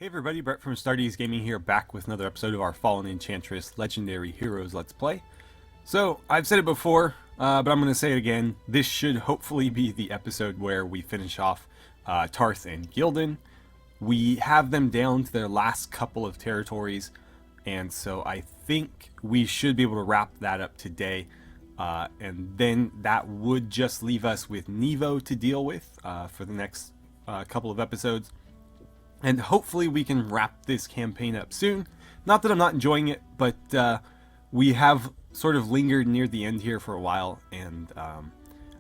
Hey everybody, Brett from AstartesGaming here, back with another episode of our Fallen Enchantress Legendary Heroes Let's Play. So, I've said it before, but I'm going to say it again. This should hopefully be the episode where we finish off Tarth and Gilden. We have them down to their last couple of territories, and so I think we should be able to wrap that up today. And then that would just leave us with Nevo to deal with for the next couple of episodes. And hopefully we can wrap this campaign up soon. Not that I'm not enjoying it, but we have sort of lingered near the end here for a while, and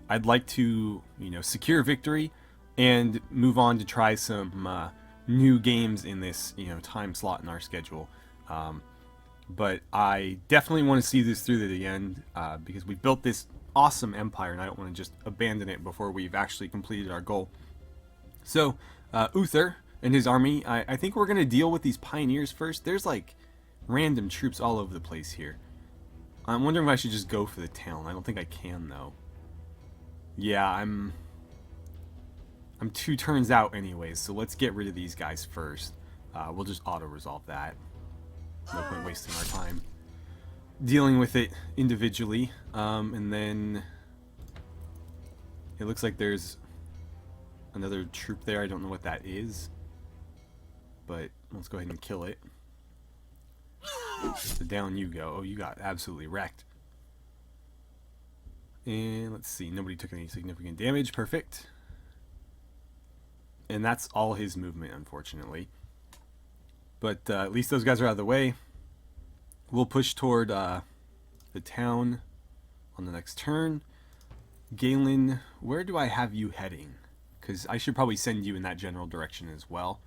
I'd like to, secure victory and move on to try some new games in this, time slot in our schedule. But I definitely want to see this through to the end because we built this awesome empire, and I don't want to just abandon it before we've actually completed our goal. So, Uther and his army, I think we're going to deal with these pioneers first. There's like random troops all over the place here. I'm wondering if I should just go for the town. I don't think I can though. Yeah, I'm 2 turns out anyways, so let's get rid of these guys first. We'll just auto-resolve that. No point wasting our time dealing with it individually. And then it looks like there's another troop there. I don't know what that is, but let's go ahead and kill it. So down you go. Oh, you got absolutely wrecked. And let's see, nobody took any significant damage. Perfect. And that's all his movement, unfortunately. But at least those guys are out of the way. We'll push toward the town on the next turn. Galen, where do I have you heading? Because I should probably send you in that general direction as well,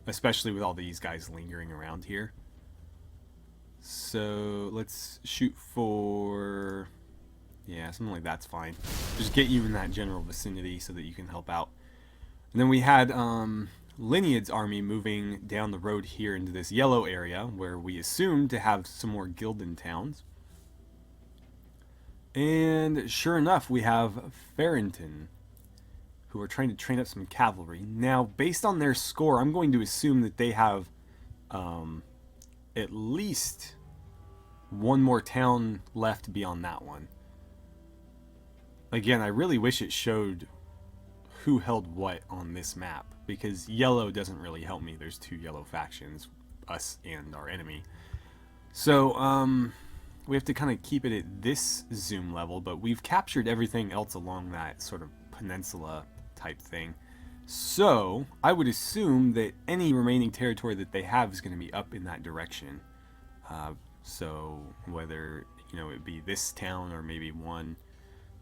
especially with all these guys lingering around here. So let's shoot for, yeah, something like that's fine. Just get you in that general vicinity so that you can help out. And then we had Linead's army moving down the road here into this yellow area where we assumed to have some more Gilden towns. And sure enough, we have Farrington, who are trying to train up some cavalry. Now, based on their score, I'm going to assume that they have at least one more town left beyond that one. Again, I really wish it showed who held what on this map, because yellow doesn't really help me. There's 2 yellow factions, us and our enemy. So, we have to kind of keep it at this zoom level, but we've captured everything else along that sort of peninsula type thing. So I would assume that any remaining territory that they have is going to be up in that direction. So whether it be this town or maybe one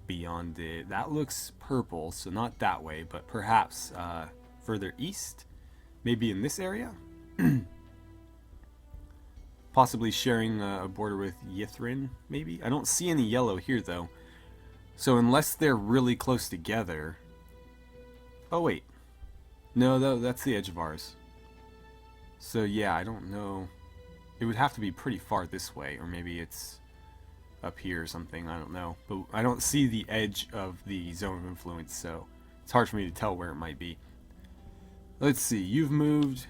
beyond it, that looks purple, so not that way, but perhaps further east, maybe in this area. Possibly sharing a border with Yithrin, maybe. I don't see any yellow here though, so unless they're really close together. Oh wait, no, that's the edge of ours. So yeah, I don't know. It would have to be pretty far this way, or maybe it's up here or something, I don't know. But I don't see the edge of the zone of influence, so it's hard for me to tell where it might be. Let's see, you've moved,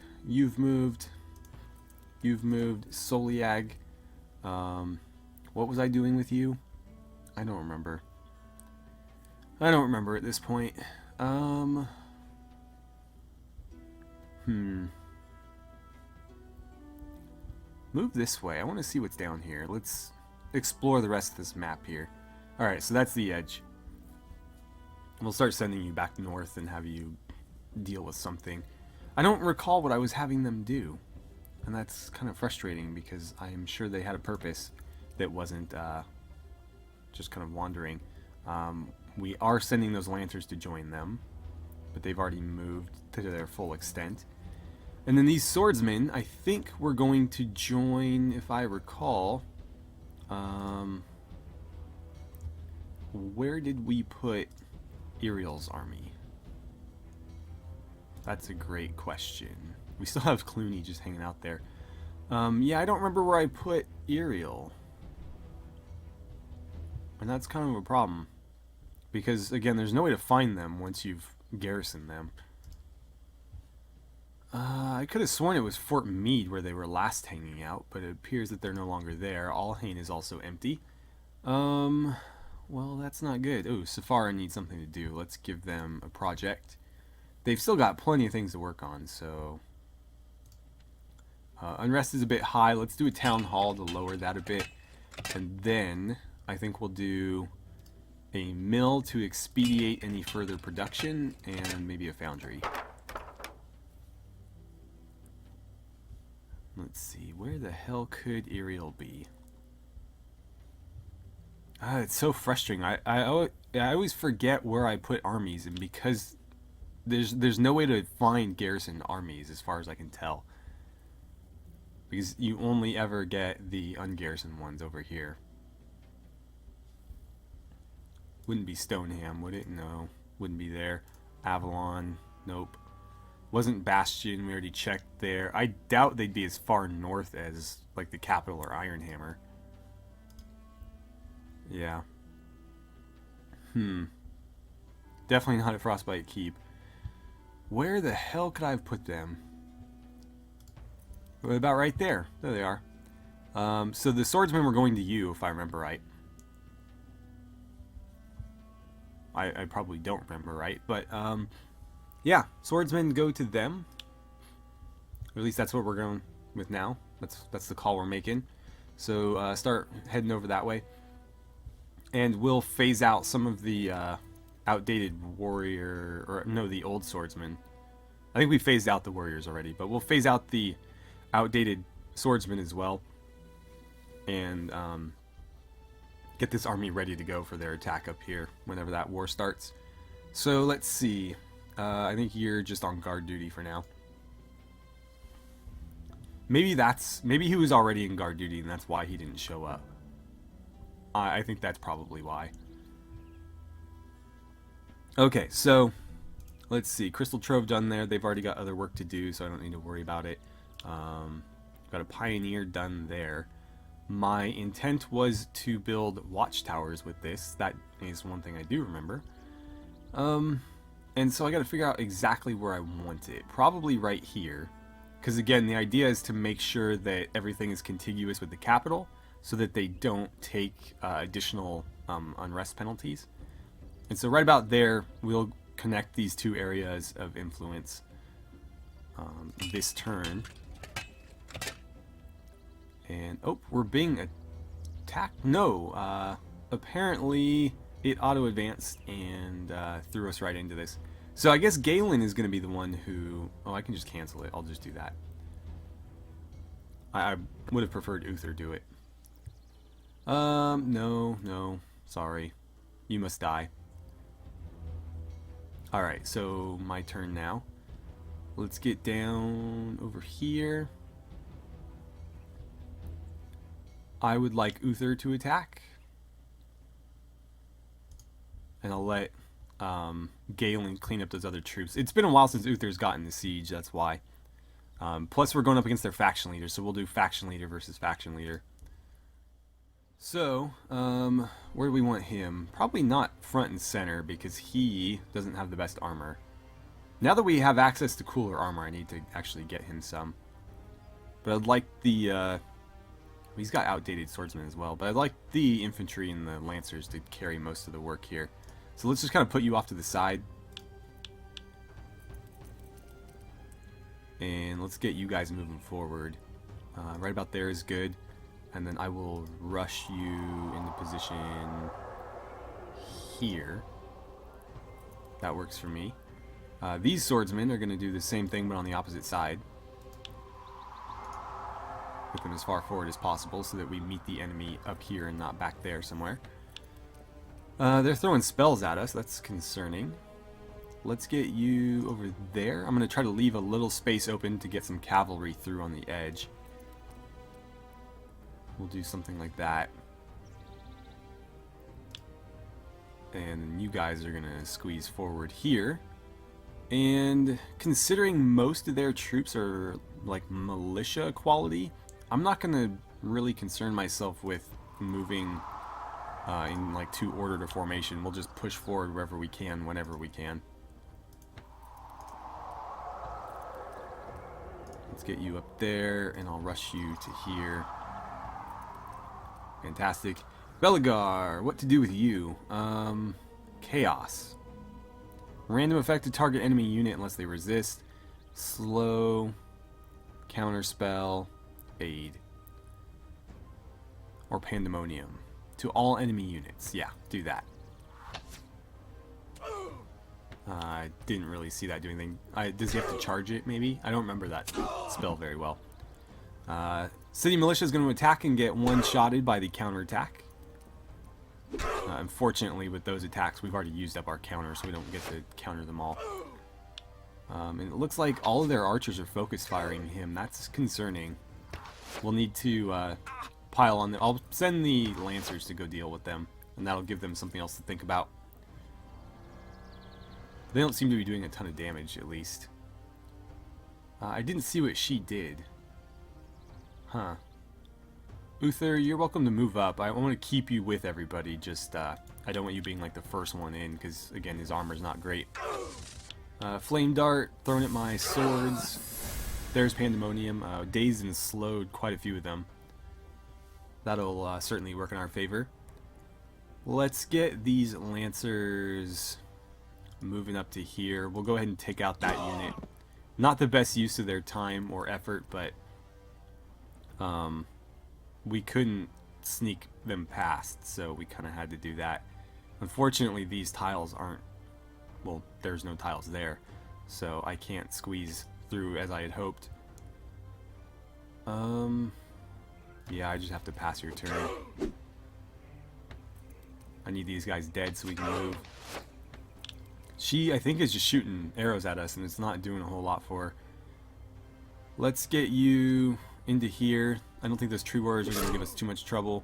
Soliag. What was I doing with you? I don't remember. At this point. Move this way. I want to see what's down here. Let's explore the rest of this map here. Alright, so that's the edge. We'll start sending you back north and have you deal with something. I don't recall what I was having them do. And that's kind of frustrating because I am sure they had a purpose that wasn't just kind of wandering. We are sending those Lancers to join them, but they've already moved to their full extent. And then these swordsmen, I think we're going to join, if I recall. Where did we put Iriel's army? That's a great question. We still have Clooney just hanging out there. Yeah, I don't remember where I put Iriel. And that's kind of a problem. Because, again, there's no way to find them once you've garrisoned them. I could have sworn it was Fort Meade where they were last hanging out, but it appears that they're no longer there. Alhain is also empty. Well, that's not good. Oh, Safara needs something to do. Let's give them a project. They've still got plenty of things to work on, so... unrest is a bit high. Let's do a town hall to lower that a bit. And then, I think we'll do a mill to expedite any further production, and maybe a foundry. Let's see, where the hell could Iriel be? It's so frustrating. I always forget where I put armies, and because there's no way to find garrison armies as far as I can tell. Because you only ever get the ungarrisoned ones over here. Wouldn't be Stoneham, would it? No. Wouldn't be there. Avalon, nope. Wasn't Bastion, we already checked there. I doubt they'd be as far north as, like, the capital or Ironhammer. Yeah. Definitely not at Frostbite Keep. Where the hell could I have put them? Well, about right there. There they are. So the swordsmen were going to you, if I remember right. I probably don't remember right, but yeah, swordsmen go to them. Or at least that's what we're going with now. That's the call we're making. So start heading over that way, and we'll phase out some of the outdated warrior, or no, the old swordsmen. I think we phased out the warriors already, but we'll phase out the outdated swordsmen as well, and get this army ready to go for their attack up here whenever that war starts. So let's see. I think you're just on guard duty for now. Maybe he was already in guard duty and that's why he didn't show up. I think that's probably why. Okay, so let's see. Crystal Trove done there. They've already got other work to do, so I don't need to worry about it. Got a Pioneer done there. My intent was to build watchtowers with this. That is one thing I do remember. And so I got to figure out exactly where I want it. Probably right here. Because again, the idea is to make sure that everything is contiguous with the capital, so that they don't take additional unrest penalties. And so right about there, we'll connect these two areas of influence this turn. And, oh, we're being attacked? No, apparently it auto-advanced and threw us right into this. So I guess Galen is going to be the one who... Oh, I can just cancel it. I'll just do that. I would have preferred Uther do it. No, sorry. You must die. Alright, so my turn now. Let's get down over here. I would like Uther to attack. And I'll let Galen clean up those other troops. It's been a while since Uther's gotten the siege, that's why. Plus we're going up against their faction leader, so we'll do faction leader versus faction leader. So, where do we want him? Probably not front and center, because he doesn't have the best armor. Now that we have access to cooler armor, I need to actually get him some. But I'd like the... he's got outdated swordsmen as well, but I'd like the infantry and the lancers to carry most of the work here. So let's just kind of put you off to the side. And let's get you guys moving forward. Right about there is good. And then I will rush you into position here. That works for me. These swordsmen are going to do the same thing, but on the opposite side. Put them as far forward as possible so that we meet the enemy up here and not back there somewhere. They're throwing spells at us. That's concerning. Let's get you over there. I'm going to try to leave a little space open to get some cavalry through on the edge. We'll do something like that. And you guys are going to squeeze forward here. And considering most of their troops are like militia quality, I'm not going to really concern myself with moving in like too ordered a formation. We'll just push forward wherever we can, whenever we can. Let's get you up there, and I'll rush you to here. Fantastic. Belegar, what to do with you? Chaos. Random effect to target enemy unit unless they resist. Slow. Counterspell. Aid. Or Pandemonium. To all enemy units. Yeah, do that. I didn't really see that doing anything. Does he have to charge it, maybe? I don't remember that spell very well. City Militia is going to attack and get one-shotted by the counterattack. Unfortunately, with those attacks, we've already used up our counter, so we don't get to counter them all. And it looks like all of their archers are focus firing him. That's concerning. We'll need to pile on them. I'll send the Lancers to go deal with them, and that'll give them something else to think about. They don't seem to be doing a ton of damage, at least. I didn't see what she did. Huh. Uther, you're welcome to move up. I want to keep you with everybody, just, I don't want you being, like, the first one in, because, again, his armor's not great. Flame Dart, throwing at my swords. There's Pandemonium. Dazed and slowed quite a few of them. That'll certainly work in our favor. Let's get these Lancers moving up to here. We'll go ahead and take out that unit. Not the best use of their time or effort, but we couldn't sneak them past, so we kind of had to do that. Unfortunately, these tiles aren't... Well, there's no tiles there, so I can't squeeze through as I had hoped. Yeah, I just have to pass your turn. I need these guys dead so we can move. She, I think, is just shooting arrows at us, and it's not doing a whole lot for her. Let's get you into here. I don't think those tree warriors are going to give us too much trouble.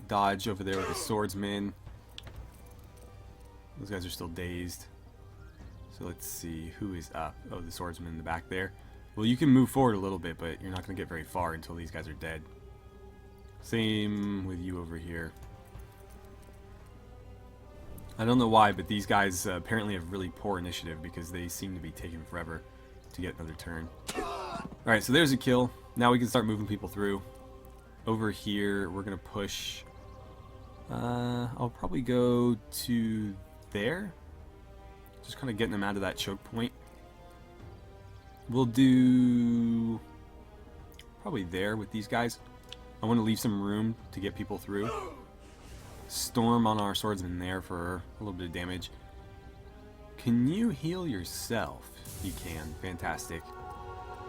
Dodge over there with the swordsman. Those guys are still dazed. So let's see, who is up? Oh, the swordsman in the back there. Well, you can move forward a little bit, but you're not going to get very far until these guys are dead. Same with you over here. I don't know why, but these guys apparently have really poor initiative because they seem to be taking forever to get another turn. Alright, so there's a kill. Now we can start moving people through. Over here, we're going to push... I'll probably go to there. Just kind of getting them out of that choke point. We'll do... probably there with these guys. I want to leave some room to get people through. Storm on our swordsman there for a little bit of damage. Can you heal yourself? You can. Fantastic.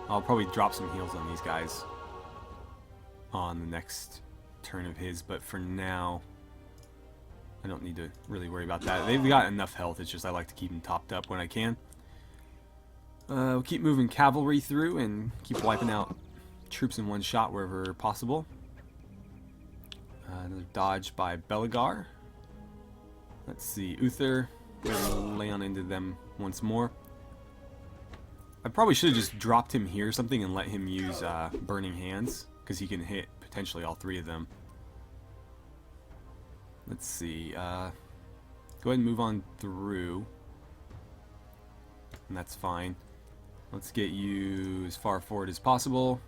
I'll probably drop some heals on these guys on the next turn of his, but for now I don't need to really worry about that. They've got enough health, it's just I like to keep them topped up when I can. We'll keep moving cavalry through and keep wiping out troops in one shot wherever possible. Another dodge by Belegar. Let's see, Uther. Gonna lay on into them once more. I probably should have just dropped him here or something and let him use Burning Hands, because he can hit potentially all three of them. Let's see. Go ahead and move on through. And that's fine. Let's get you as far forward as possible.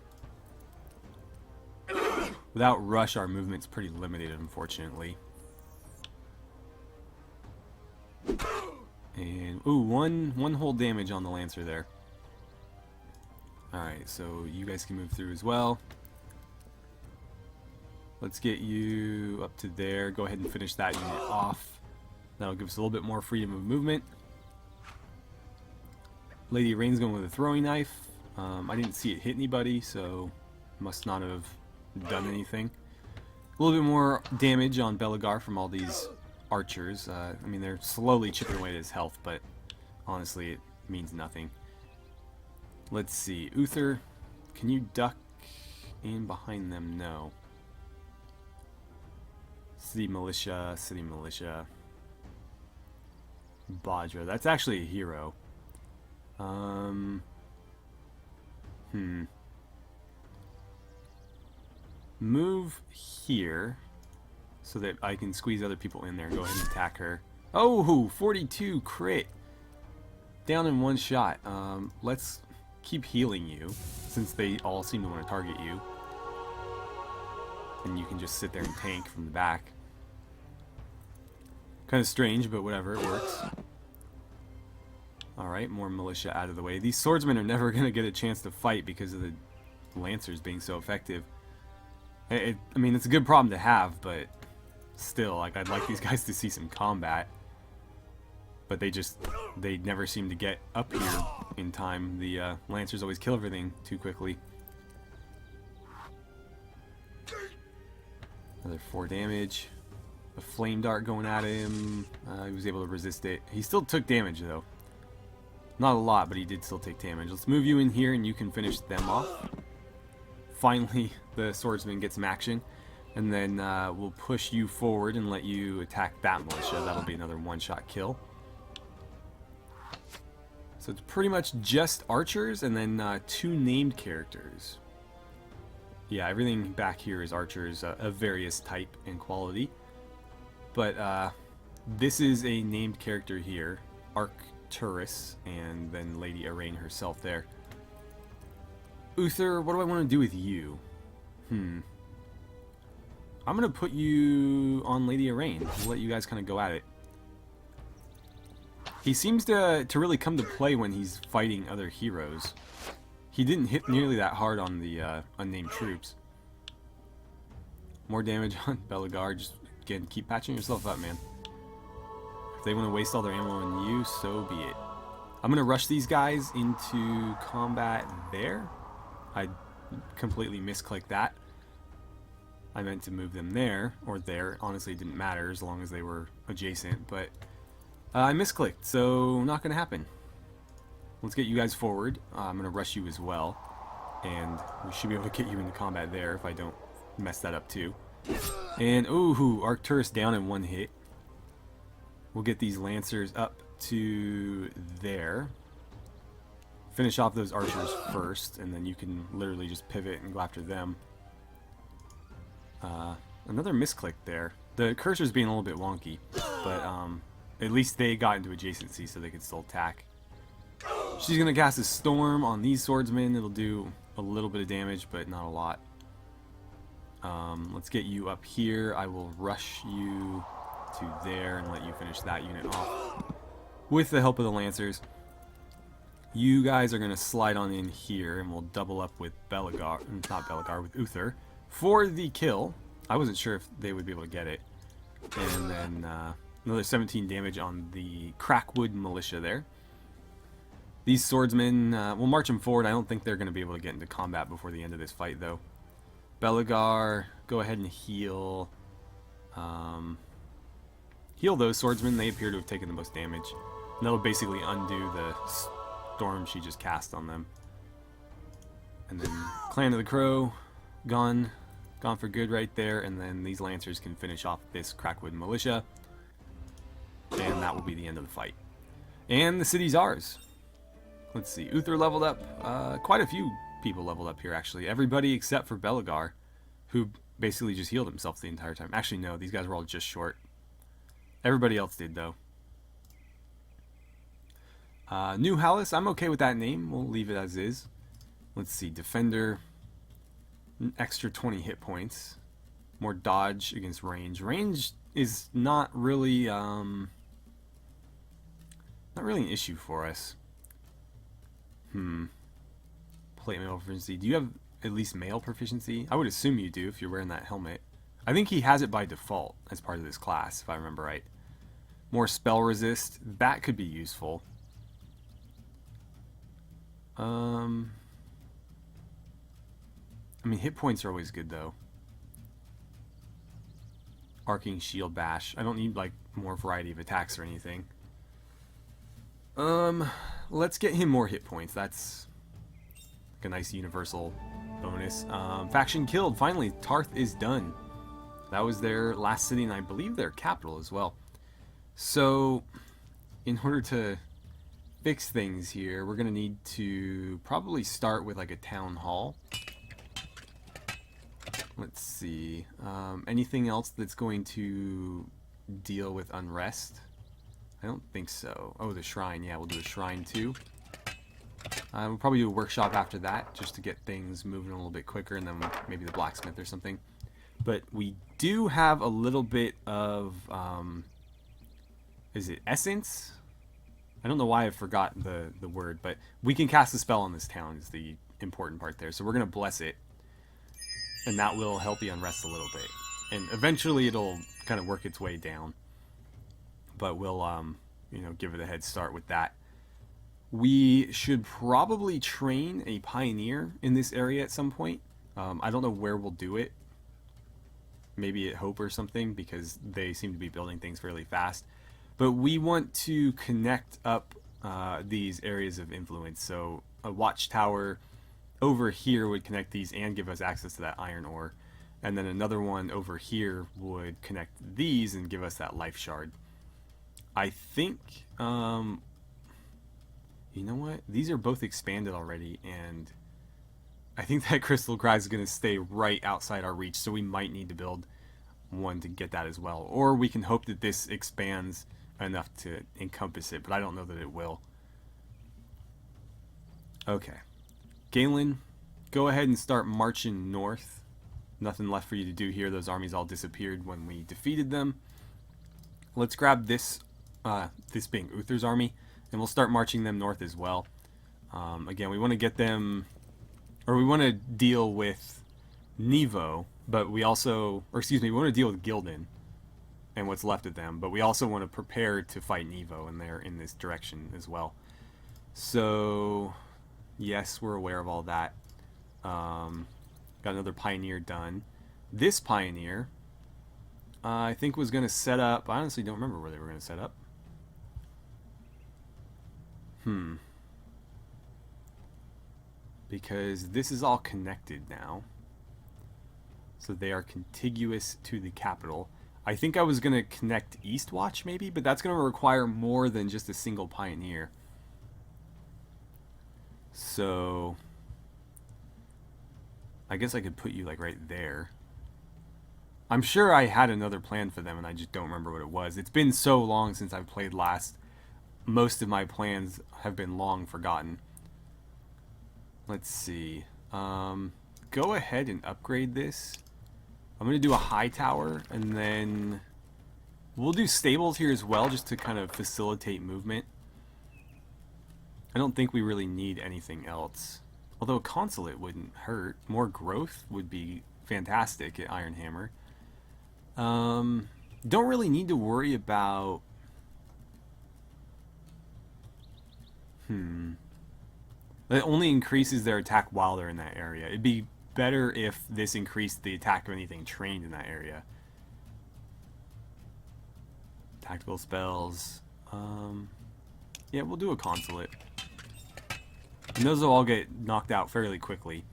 Without rush, our movement's pretty limited, unfortunately. And, ooh, one whole damage on the Lancer there. Alright, so you guys can move through as well. Let's get you up to there. Go ahead and finish that unit off. That'll give us a little bit more freedom of movement. Lady Rain's going with a throwing knife. I didn't see it hit anybody, so must not have done anything. A little bit more damage on Belegar from all these archers. I mean, they're slowly chipping away at his health, but honestly, it means nothing. Let's see. Uther, can you duck in behind them? No. City Militia, City Militia. Bajra, that's actually a hero. Move here so that I can squeeze other people in there. Go ahead and attack her. Oh, 42 crit. down in one shot. Let's keep healing you, since they all seem to want to target you. And you can just sit there and tank from the back. Kind of strange, but whatever, it works. Alright, more militia out of the way. These swordsmen are never going to get a chance to fight because of the lancers being so effective. I mean, it's a good problem to have, but still, like, I'd like these guys to see some combat. But they never seem to get up here in time. The lancers always kill everything too quickly. Another 4 damage. A flame dart going at him. He was able to resist it. He still took damage, though. Not a lot, but he did still take damage. Let's move you in here and you can finish them off. Finally, the swordsman gets some action. And then we'll push you forward and let you attack that militia. That'll be another one-shot kill. So it's pretty much just archers and then 2 named characters. Yeah, everything back here is archers of various type and quality. But this is a named character here. Tarth, and then Lady Arain herself there. Uther, what do I want to do with you? I'm going to put you on Lady Arain. We'll let you guys kind of go at it. He seems to really come to play when he's fighting other heroes. He didn't hit nearly that hard on the unnamed troops. More damage on Bellegarde. Just, again, keep patching yourself up, man. If they want to waste all their ammo on you, so be it. I'm going to rush these guys into combat there. I completely misclicked that. I meant to move them there, or there. Honestly, it didn't matter as long as they were adjacent, but I misclicked, so not going to happen. Let's get you guys forward. I'm going to rush you as well, and we should be able to get you into combat there if I don't mess that up too. And, ooh, Arcturus down in 1 hit. We'll get these lancers up to there. Finish off those archers first, and then you can literally just pivot and go after them. Another misclick there. The cursor's being a little bit wonky, but at least they got into adjacency so they could still attack. She's going to cast a storm on these swordsmen. It'll do a little bit of damage, but not a lot. Let's get you up here. I will rush you to there and let you finish that unit off with the help of the lancers. You guys are going to slide on in here, and we'll double up with Bellegarde, not Bellegarde, with Uther for the kill. I wasn't sure if they would be able to get it. And then another 17 damage on the Crackwood militia there. These swordsmen, we'll march them forward. I don't think they're going to be able to get into combat before the end of this fight, though. Bellegarde, go ahead and heal. Heal those swordsmen. They appear to have taken the most damage. And that'll basically undo the storm she just cast on them. And then Clan of the Crow, gone for good right there. And then these lancers can finish off this Crackwood militia. And that will be the end of the fight. And the city's ours. Let's see, Uther leveled up. Quite a few people leveled up here, actually. Everybody except for Bellegarde, who basically just healed himself the entire time. Actually, no, these guys were all just short. Everybody else did, though. New Hallis, I'm okay with that name. We'll leave it as is. Let's see, Defender, an extra 20 hit points. More dodge against range. Range is not really an issue for us. Plate mail proficiency. Do you have at least mail proficiency? I would assume you do if you're wearing that helmet. I think he has it by default as part of this class, if I remember right. More spell resist. That could be useful. I mean, hit points are always good, though. Arcing Shield Bash. I don't need, like, more variety of attacks or anything. Let's get him more hit points. That's like a nice universal bonus. Faction killed. Finally, Tarth is done. That was their last city, and I believe their capital as well. So, in order to fix things here, we're going to need to probably start with like a town hall. Let's see. Anything else that's going to deal with unrest? I don't think so. Oh, the shrine. Yeah, we'll do a shrine too. We'll probably do a workshop after that, just to get things moving a little bit quicker, and then maybe the blacksmith or something. But we do have a little bit of, is it essence? I don't know why I forgot the word, but we can cast a spell on this town is the important part there. So we're going to bless it, and that will help the unrest a little bit. And eventually it'll kind of work its way down. But we'll, you know, give it a head start with that. We should probably train a pioneer in this area at some point. I don't know where we'll do it. Maybe at Hope or something, because they seem to be building things fairly fast. But we want to connect up these areas of influence. So a watchtower over here would connect these and give us access to that iron ore. And then another one over here would connect these and give us that life shard. I think, you know what? These are both expanded already, and I think that crystal cry is going to stay right outside our reach, so we might need to build one to get that as well. Or we can hope that this expands enough to encompass it, but I don't know that it will. Okay. Galen, go ahead and start marching north. Nothing left for you to do here. Those armies all disappeared when we defeated them. Let's grab this, this being Uther's army, and we'll start marching them north as well. Again, we want to get them, or we want to deal with Nevo, but we also, or excuse me, we want to deal with Gilden and what's left of them, but we also want to prepare to fight Nevo, and they're in this direction as well. So, yes, we're aware of all that. Got another pioneer done. This pioneer, I think was going to set up, I honestly don't remember where they were going to set up. Because this is all connected now. So they are contiguous to the capital. I think I was going to connect Eastwatch maybe, but that's going to require more than just a single pioneer. So I guess I could put you like right there. I'm sure I had another plan for them and I just don't remember what it was. It's been so long since I've played last. Most of my plans have been long forgotten. Let's see. Go ahead and upgrade this. I'm going to do a high tower, and then we'll do stables here as well, just to kind of facilitate movement. I don't think we really need anything else. Although a consulate wouldn't hurt. More growth would be fantastic at Ironhammer. Don't really need to worry about... It only increases their attack while they're in that area. It'd be better if this increased the attack of anything trained in that area. Tactical spells. Yeah, we'll do a consulate. And those will all get knocked out fairly quickly.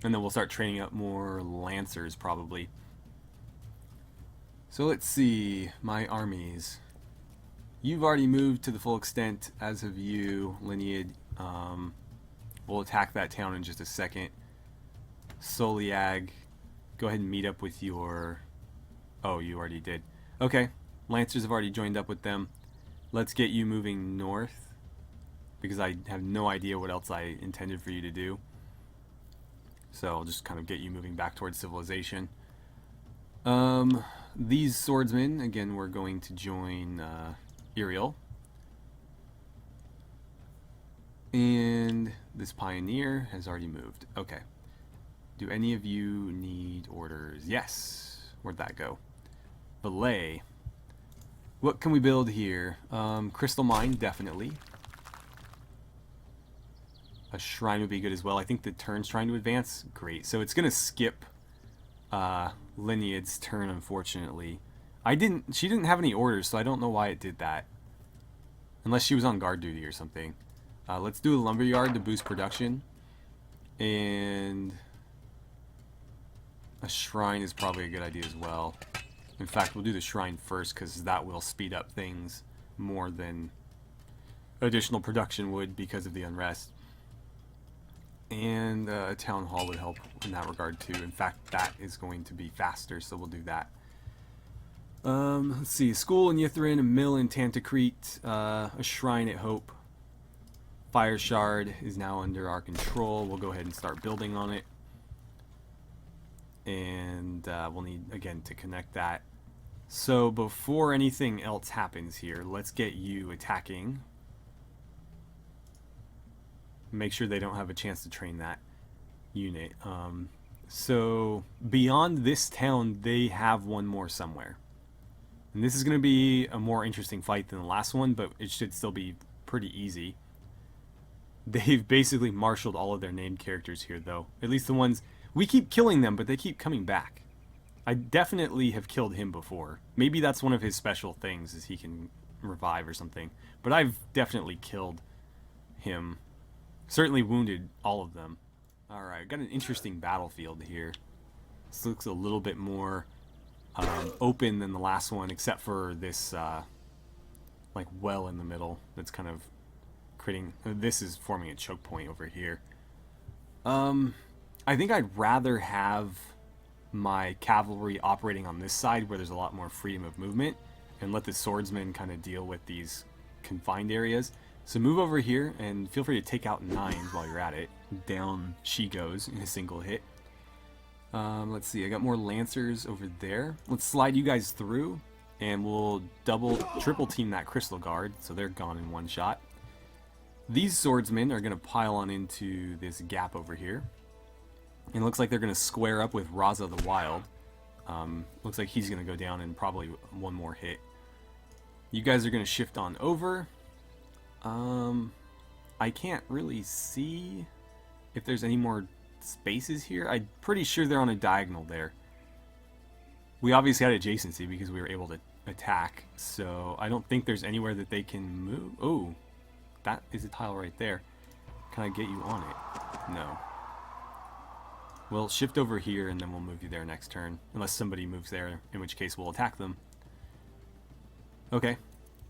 And then we'll start training up more lancers, probably. So let's see. My armies. You've already moved to the full extent, as have you, Lineage. We'll attack that town in just a second. Soliag, go ahead and meet up with your... Oh, you already did. Okay, Lancers have already joined up with them. Let's get you moving north, because I have no idea what else I intended for you to do. So I'll just kind of get you moving back towards civilization. These swordsmen, again, we're going to join Iriel. And this pioneer has already moved. Okay. Do any of you need orders? Yes. Where'd that go? Belay. What can we build here? Crystal mine, definitely. A shrine would be good as well. I think the turn's trying to advance. Great. So it's going to skip Lineage's turn, unfortunately. She didn't have any orders, so I don't know why it did that. Unless she was on guard duty or something. Let's do a lumberyard to boost production. And a shrine is probably a good idea as well. In fact, we'll do the shrine first, because that will speed up things more than additional production would because of the unrest. And a town hall would help in that regard too. In fact, that is going to be faster, so we'll do that. Let's see. School in Yithrin, a mill in Tantacrete, a shrine at Hope. Fire Shard is now under our control. We'll go ahead and start building on it. And we'll need, again, to connect that. So before anything else happens here, let's get you attacking. Make sure they don't have a chance to train that unit. So beyond this town, they have one more somewhere. And this is going to be a more interesting fight than the last one, but it should still be pretty easy. They've basically marshaled all of their named characters here, though. At least the ones... We keep killing them, but they keep coming back. I definitely have killed him before. Maybe that's one of his special things, is he can revive or something. But I've definitely killed him. Certainly wounded all of them. Alright, got an interesting battlefield here. This looks a little bit more open than the last one, except for this like well in the middle that's kind of creating... This is forming a choke point over here. I think I'd rather have my cavalry operating on this side where there's a lot more freedom of movement, and let the swordsmen kind of deal with these confined areas. So move over here and feel free to take out 9s while you're at it. Down she goes in a single hit. Let's see, I got more lancers over there. Let's slide you guys through and we'll triple team that crystal guard, so they're gone in one shot. These swordsmen are going to pile on into this gap over here. And it looks like they're going to square up with Raza the Wild. Looks like he's going to go down in probably one more hit. You guys are going to shift on over. I can't really see if there's any more spaces here. I'm pretty sure they're on a diagonal there. We obviously had adjacency because we were able to attack, so I don't think there's anywhere that they can move. Oh, that is a tile right there. Can I get you on it? No. We'll shift over here and then we'll move you there next turn. Unless somebody moves there, in which case we'll attack them. Okay.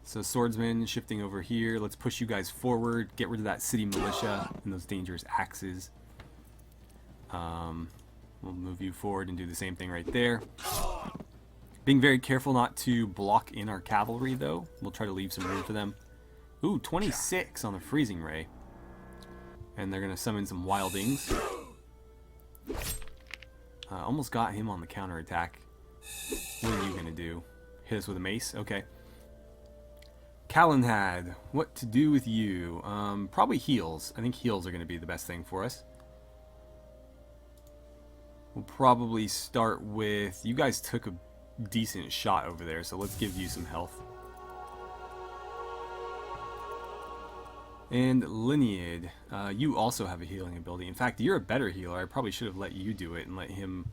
So swordsman shifting over here. Let's push you guys forward. Get rid of that city militia and those dangerous axes. We'll move you forward and do the same thing right there. Being very careful not to block in our cavalry, though. We'll try to leave some room for them. Ooh, 26 on the freezing ray. And they're going to summon some wildings. Almost got him on the counterattack. What are you going to do? Hit us with a mace? Okay. Calenhad, what to do with you? Probably heals. I think heals are going to be the best thing for us. We'll probably start with... You guys took a decent shot over there, so let's give you some health. And Linead, you also have a healing ability. In fact, you're a better healer. I probably should have let you do it and let him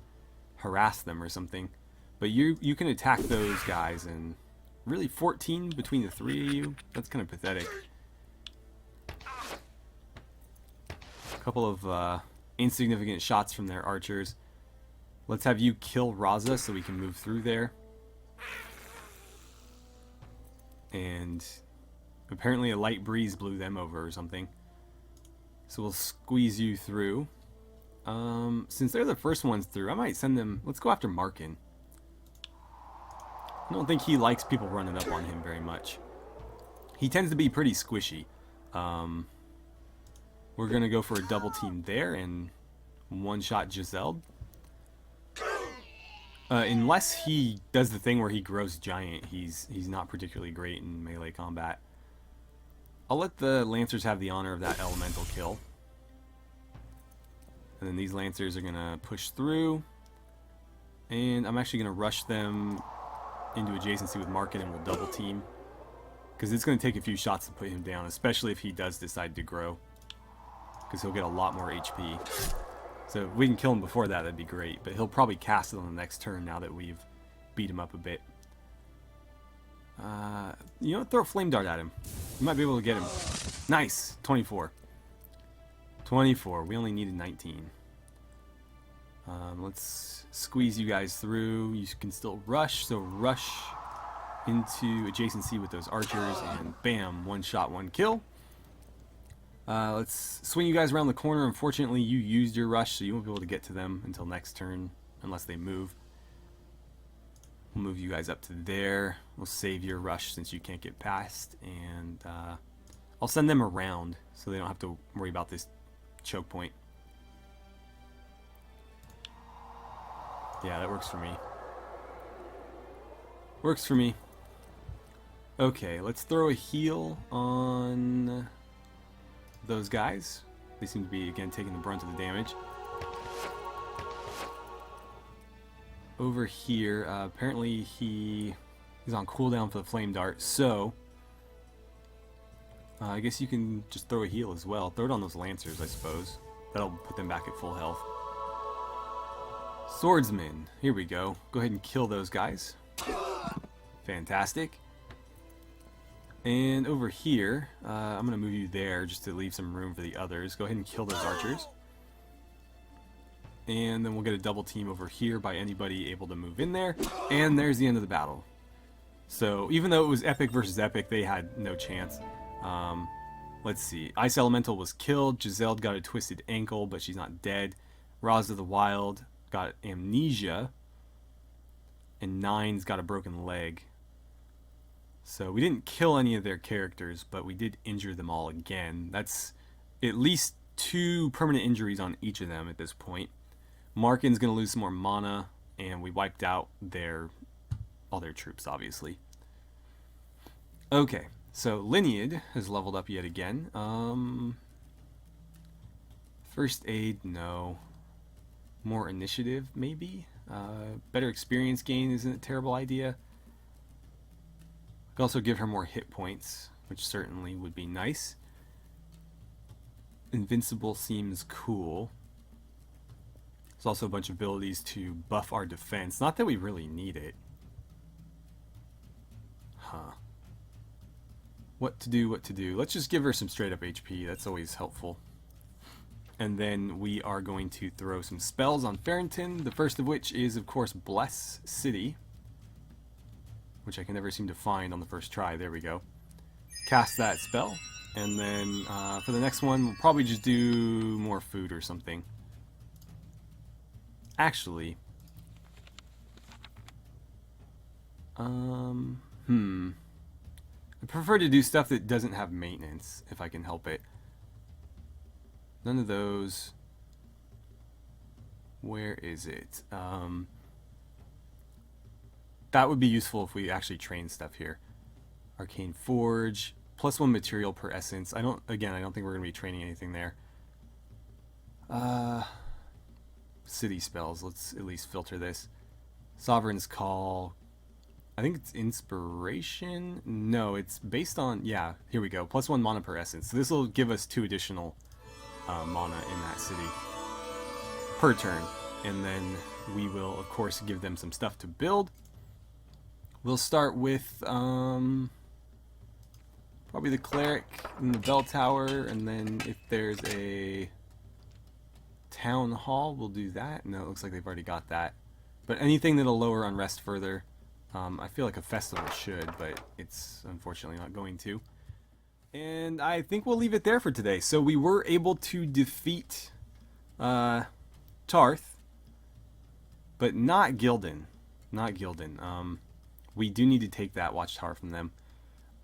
harass them or something. But you can attack those guys, and really 14 between the 3 of you? That's kind of pathetic. A couple of insignificant shots from their archers. Let's have you kill Raza so we can move through there. And apparently a light breeze blew them over or something. So we'll squeeze you through. Since they're the first ones through, I might send them... Let's go after Markin. I don't think he likes people running up on him very much. He tends to be pretty squishy. We're going to go for a double team there and one-shot Giselle. Unless he does the thing where he grows giant, he's not particularly great in melee combat. I'll let the Lancers have the honor of that elemental kill. And then these Lancers are going to push through. And I'm actually going to rush them into adjacency with Markin, and we'll double team. Because it's going to take a few shots to put him down, especially if he does decide to grow. Because he'll get a lot more HP. So if we can kill him before that, that'd be great. But he'll probably cast it on the next turn now that we've beat him up a bit. You know, throw a flame dart at him. You might be able to get him. Nice! 24. 24. We only needed 19. Let's squeeze you guys through. You can still rush, so rush into adjacency with those archers, and bam, one shot, one kill. Let's swing you guys around the corner. Unfortunately, you used your rush, so you won't be able to get to them until next turn, unless they move. We'll move you guys up to there. We'll save your rush since you can't get past, and I'll send them around so they don't have to worry about this choke point. Yeah, that works for me. Works for me. Okay, let's throw a heal on those guys. They seem to be, again, taking the brunt of the damage. Over here, apparently he's on cooldown for the flame dart, so I guess you can just throw a heal as well. Throw it on those lancers, I suppose. That'll put them back at full health. Swordsman, here we go. Go ahead and kill those guys. Fantastic. And over here, I'm going to move you there just to leave some room for the others. Go ahead and kill those archers. And then we'll get a double team over here by anybody able to move in there. And there's the end of the battle. So even though it was epic versus epic, they had no chance. Let's see. Ice Elemental was killed. Giselle got a twisted ankle, but she's not dead. Roz of the Wild got amnesia. And Nine's got a broken leg. So we didn't kill any of their characters, but we did injure them all again. That's at least 2 permanent injuries on each of them at this point. Markin's going to lose some more mana, and we wiped out all their troops, obviously. Okay, so Linead has leveled up yet again. First aid, no. More initiative, maybe? Better experience gain isn't a terrible idea. Could also give her more hit points, which certainly would be nice. Invincible seems cool. There's also a bunch of abilities to buff our defense. Not that we really need it. Huh. What to do, what to do. Let's just give her some straight up HP. That's always helpful. And then we are going to throw some spells on Farrington. The first of which is, of course, Bless City, which I can never seem to find on the first try. There we go. Cast that spell. And then for the next one, we'll probably just do more food or something. Actually, I prefer to do stuff that doesn't have maintenance, if I can help it. None of those. Where is it? That would be useful if we actually train stuff here. Arcane Forge, +1 material per essence. I don't think we're going to be training anything there. City spells, let's at least filter this. Sovereign's Call. I think it's Inspiration. No, it's based on, yeah, here we go. +1 mana per essence. So this will give us 2 additional mana in that city per turn. And then we will, of course, give them some stuff to build. We'll start with probably the Cleric and the Bell Tower, and then if there's a Town Hall, we'll do that. No, it looks like they've already got that. But anything that'll lower unrest further, I feel like a festival should, but it's unfortunately not going to. And I think we'll leave it there for today. So we were able to defeat Tarth, but not Gilden. Not Gilden. We do need to take that watchtower from them.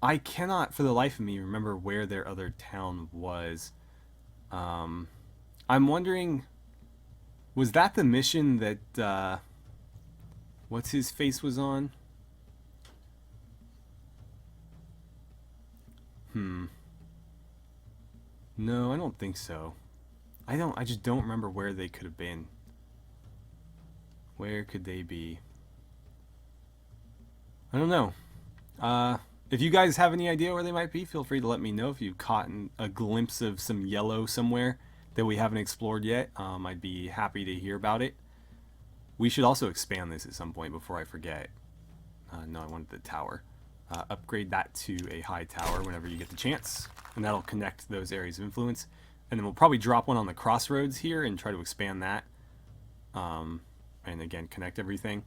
I cannot, for the life of me, remember where their other town was. I'm wondering, was that the mission that, what's his face was on? No, I don't think so. I just don't remember where they could have been. Where could they be? I don't know. If you guys have any idea where they might be, feel free to let me know. If you've caught a glimpse of some yellow somewhere that we haven't explored yet, I'd be happy to hear about it. We should also expand this at some point before I forget. No, I wanted the tower. Upgrade that to a high tower whenever you get the chance, and that'll connect those areas of influence. And then we'll probably drop one on the crossroads here and try to expand that. And again, connect everything.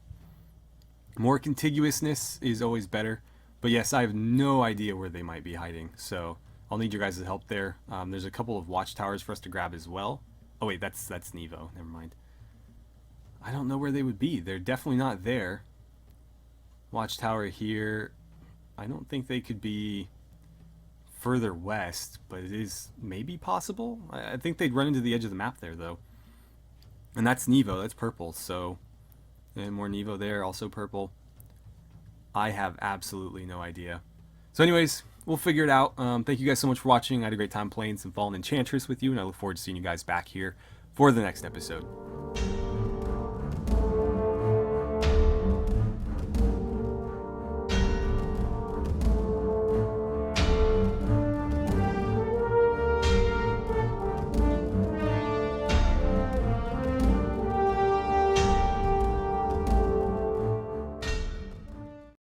More contiguousness is always better. But yes, I have no idea where they might be hiding, so I'll need your guys' help there. There's a couple of watchtowers for us to grab as well. Oh wait, that's Nevo. Never mind. I don't know where they would be. They're definitely not there. Watchtower here. I don't think they could be further west, but it is maybe possible. I think they'd run into the edge of the map there, though. And that's Nevo, that's purple, so... And more Nevo there, also purple. I have absolutely no idea. So anyways, we'll figure it out. Thank you guys so much for watching. I had a great time playing some Fallen Enchantress with you, and I look forward to seeing you guys back here for the next episode.